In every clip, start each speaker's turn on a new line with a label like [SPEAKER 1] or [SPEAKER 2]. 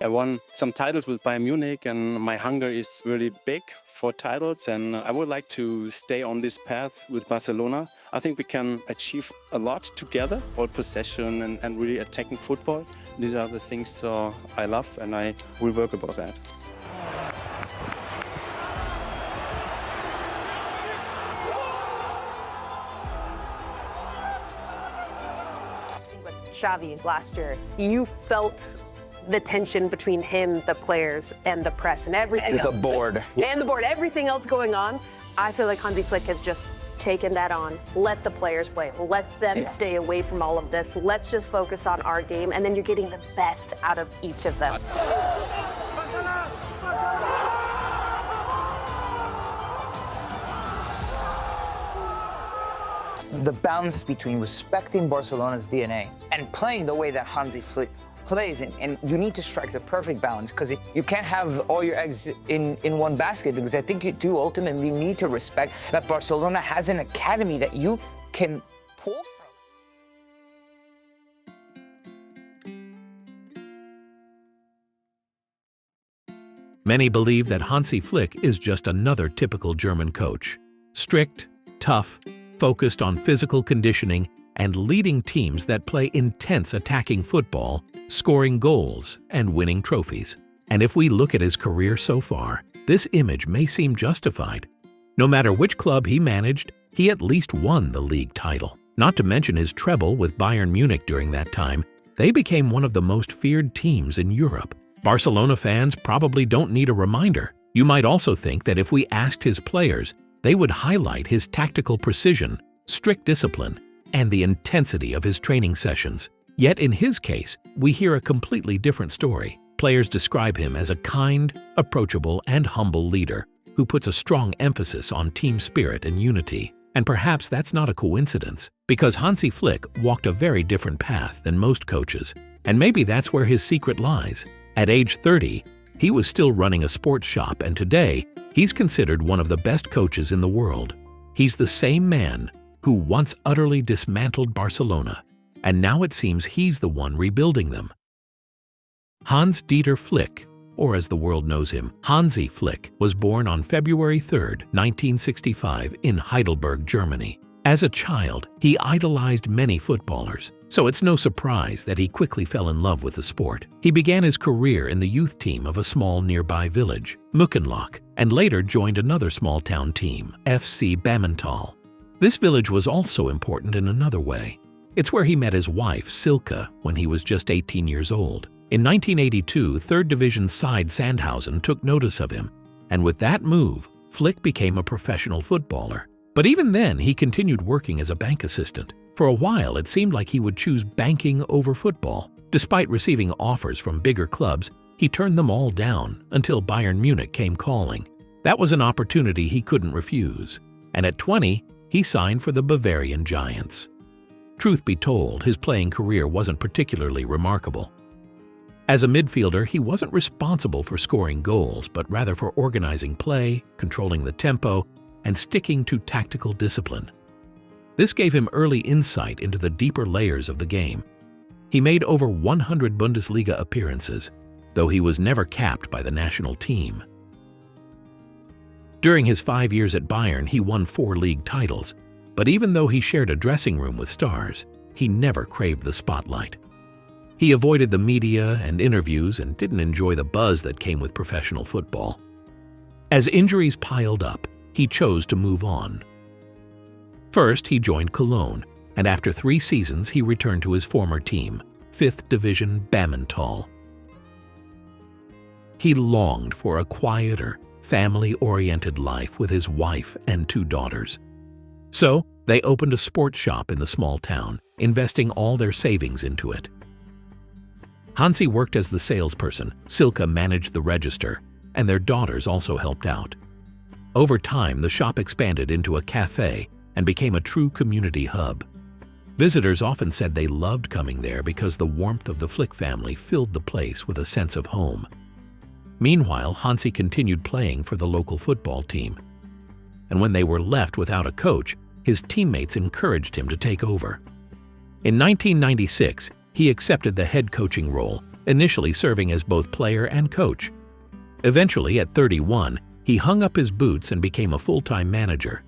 [SPEAKER 1] I won some titles with Bayern Munich, and my hunger is really big for titles, and I would like to stay on this path with Barcelona. I think we can achieve a lot together, ball possession and really attacking football. These are the things I love, and I will work about that.
[SPEAKER 2] Xavi last year, you felt the tension between him, the players, and the press, and everything else.
[SPEAKER 3] The board.
[SPEAKER 2] And the board, everything else going on. I feel like Hansi Flick has just taken that on. Let the players play. Let them stay away from all of this. Let's just focus on our game, and then you're getting the best out of each of them.
[SPEAKER 3] The balance between respecting Barcelona's DNA and playing the way that Hansi Flick plays, and you need to strike the perfect balance, because you can't have all your eggs in one basket, because I think you do ultimately need to respect that Barcelona has an academy that you can pull from.
[SPEAKER 4] Many believe that Hansi Flick is just another typical German coach. Strict, tough, focused on physical conditioning and leading teams that play intense attacking football, scoring goals, and winning trophies. And if we look at his career so far, this image may seem justified. No matter which club he managed, he at least won the league title. Not to mention his treble with Bayern Munich during that time, they became one of the most feared teams in Europe. Barcelona fans probably don't need a reminder. You might also think that if we asked his players, they would highlight his tactical precision, strict discipline, and the intensity of his training sessions. Yet in his case, we hear a completely different story. Players describe him as a kind, approachable, and humble leader who puts a strong emphasis on team spirit and unity. And perhaps that's not a coincidence, because Hansi Flick walked a very different path than most coaches, and maybe that's where his secret lies. At age 30, he was still running a sports shop, and today, he's considered one of the best coaches in the world. He's the same man who once utterly dismantled Barcelona, and now it seems he's the one rebuilding them. Hans-Dieter Flick, or as the world knows him, Hansi Flick, was born on February 3, 1965 in Heidelberg, Germany. As a child, he idolized many footballers, so it's no surprise that he quickly fell in love with the sport. He began his career in the youth team of a small nearby village, Muckenloch, and later joined another small-town team, FC Bammental. This village was also important in another way. It's where he met his wife, Silke, when he was just 18 years old. In 1982, 3rd Division side Sandhausen took notice of him, and with that move, Flick became a professional footballer. But even then, he continued working as a bank assistant. For a while, it seemed like he would choose banking over football. Despite receiving offers from bigger clubs, he turned them all down until Bayern Munich came calling. That was an opportunity he couldn't refuse. And at 20, he signed for the Bavarian Giants. Truth be told, his playing career wasn't particularly remarkable. As a midfielder, he wasn't responsible for scoring goals, but rather for organizing play, controlling the tempo, and sticking to tactical discipline. This gave him early insight into the deeper layers of the game. He made over 100 Bundesliga appearances, though he was never capped by the national team. During his 5 years at Bayern, he won 4 league titles, but even though he shared a dressing room with stars, he never craved the spotlight. He avoided the media and interviews and didn't enjoy the buzz that came with professional football. As injuries piled up, he chose to move on. First, he joined Cologne, and after 3 seasons, he returned to his former team, 5th Division Bammental. He longed for a quieter, family-oriented life with his wife and 2 daughters. So, they opened a sports shop in the small town, investing all their savings into it. Hansi worked as the salesperson, Silke managed the register, and their daughters also helped out. Over time, the shop expanded into a cafe and became a true community hub. Visitors often said they loved coming there because the warmth of the Flick family filled the place with a sense of home. Meanwhile, Hansi continued playing for the local football team. And when they were left without a coach, his teammates encouraged him to take over. In 1996, he accepted the head coaching role, initially serving as both player and coach. Eventually, at 31, he hung up his boots and became a full-time manager.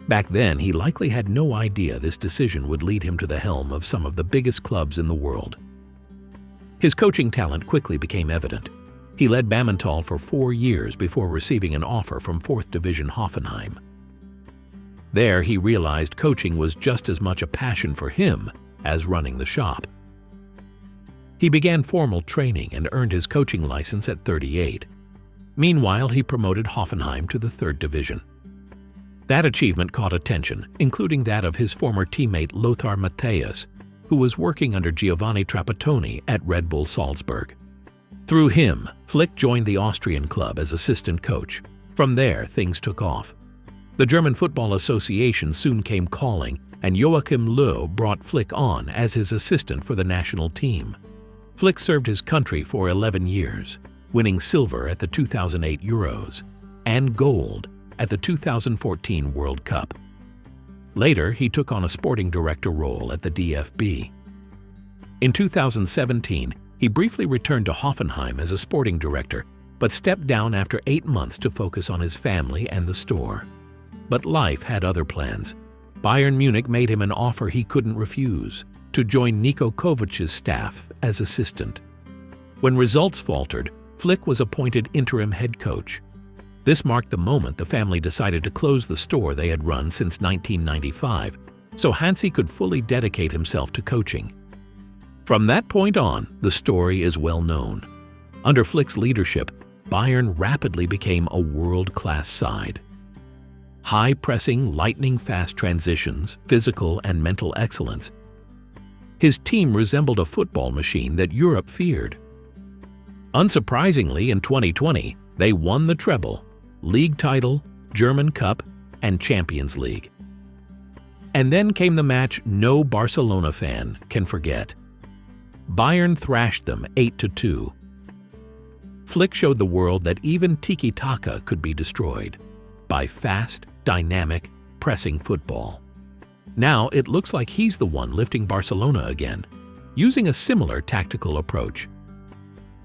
[SPEAKER 4] Back then, he likely had no idea this decision would lead him to the helm of some of the biggest clubs in the world. His coaching talent quickly became evident. He led Bammental for 4 years before receiving an offer from 4th Division Hoffenheim. There, he realized coaching was just as much a passion for him as running the shop. He began formal training and earned his coaching license at 38. Meanwhile, he promoted Hoffenheim to the 3rd Division. That achievement caught attention, including that of his former teammate Lothar Matthäus, who was working under Giovanni Trapattoni at Red Bull Salzburg. Through him, Flick joined the Austrian club as assistant coach. From there, things took off. The German Football Association soon came calling, and Joachim Löw brought Flick on as his assistant for the national team. Flick served his country for 11 years, winning silver at the 2008 Euros and gold at the 2014 World Cup. Later, he took on a sporting director role at the DFB. In 2017, he briefly returned to Hoffenheim as a sporting director, but stepped down after 8 months to focus on his family and the store. But life had other plans. Bayern Munich made him an offer he couldn't refuse, to join Niko Kovac's staff as assistant. When results faltered, Flick was appointed interim head coach. This marked the moment the family decided to close the store they had run since 1995, so Hansi could fully dedicate himself to coaching. From that point on, the story is well known. Under Flick's leadership, Bayern rapidly became a world-class side. High-pressing, lightning-fast transitions, physical and mental excellence. His team resembled a football machine that Europe feared. Unsurprisingly, in 2020, they won the treble, league title, German Cup, and Champions League. And then came the match no Barcelona fan can forget. Bayern thrashed them 8-2. Flick showed the world that even tiki-taka could be destroyed by fast, dynamic, pressing football. Now it looks like he's the one lifting Barcelona again, using a similar tactical approach.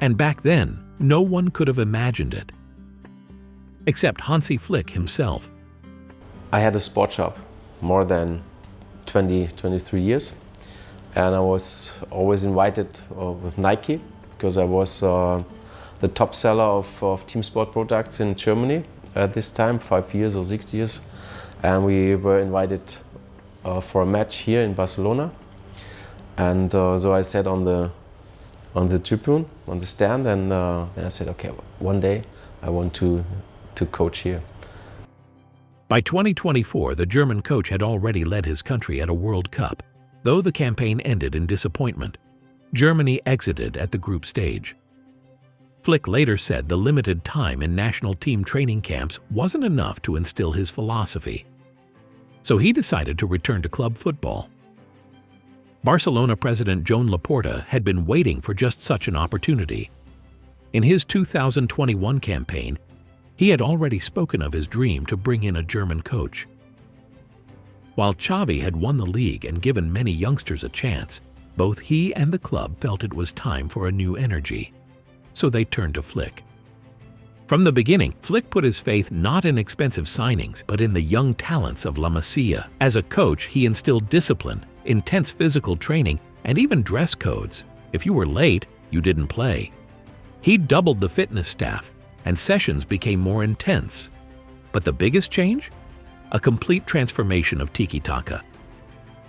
[SPEAKER 4] And back then, no one could have imagined it, except Hansi Flick himself.
[SPEAKER 5] I had a sport shop more than 23 years, and I was always invited with Nike because I was the top seller of team sport products in Germany at this time, 5 years or 6 years, and we were invited for a match here in Barcelona, and so I sat on the tribune, on the stand, and then I said, okay, one day I want to coach here.
[SPEAKER 4] By 2024, the German coach had already led his country at a World Cup, though the campaign ended in disappointment. Germany exited at the group stage. Flick later said the limited time in national team training camps wasn't enough to instill his philosophy. So he decided to return to club football. Barcelona president Joan Laporta had been waiting for just such an opportunity. In his 2021 campaign, he had already spoken of his dream to bring in a German coach. While Xavi had won the league and given many youngsters a chance, both he and the club felt it was time for a new energy. So they turned to Flick. From the beginning, Flick put his faith not in expensive signings, but in the young talents of La Masia. As a coach, he instilled discipline, intense physical training, and even dress codes. If you were late, you didn't play. He doubled the fitness staff, and sessions became more intense. But the biggest change? A complete transformation of tiki-taka.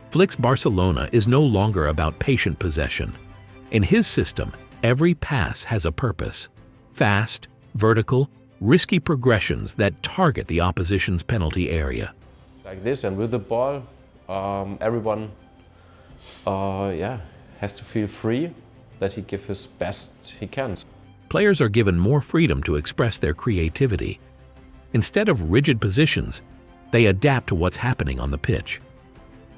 [SPEAKER 4] Flick's Barcelona is no longer about patient possession. In his system, every pass has a purpose. Fast, vertical, risky progressions that target the opposition's penalty area.
[SPEAKER 5] Like this, and with the ball, everyone has to feel free that he gives his best he can.
[SPEAKER 4] Players are given more freedom to express their creativity. Instead of rigid positions, they adapt to what's happening on the pitch.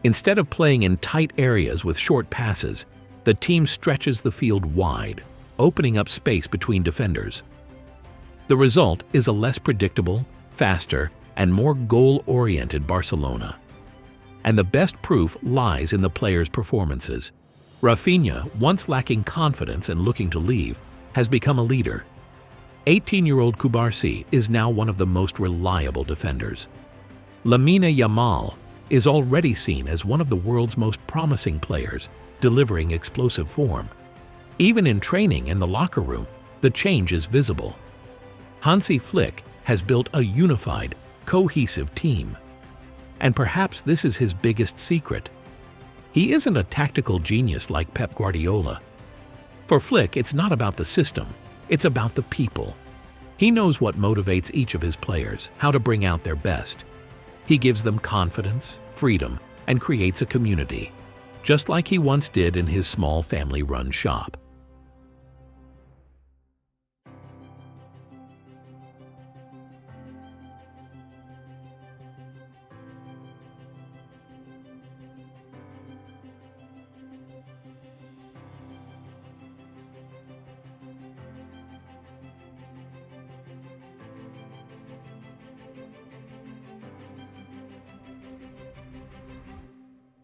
[SPEAKER 4] Instead of playing in tight areas with short passes, the team stretches the field wide, opening up space between defenders. The result is a less predictable, faster, and more goal-oriented Barcelona. And the best proof lies in the players' performances. Rafinha, once lacking confidence and looking to leave, has become a leader. 18-year-old Kubarsi is now one of the most reliable defenders. Lamine Yamal is already seen as one of the world's most promising players, delivering explosive form. Even in training and the locker room, the change is visible. Hansi Flick has built a unified, cohesive team. And perhaps this is his biggest secret. He isn't a tactical genius like Pep Guardiola. For Flick, it's not about the system, it's about the people. He knows what motivates each of his players, how to bring out their best. He gives them confidence, freedom, and creates a community, just like he once did in his small family-run shop.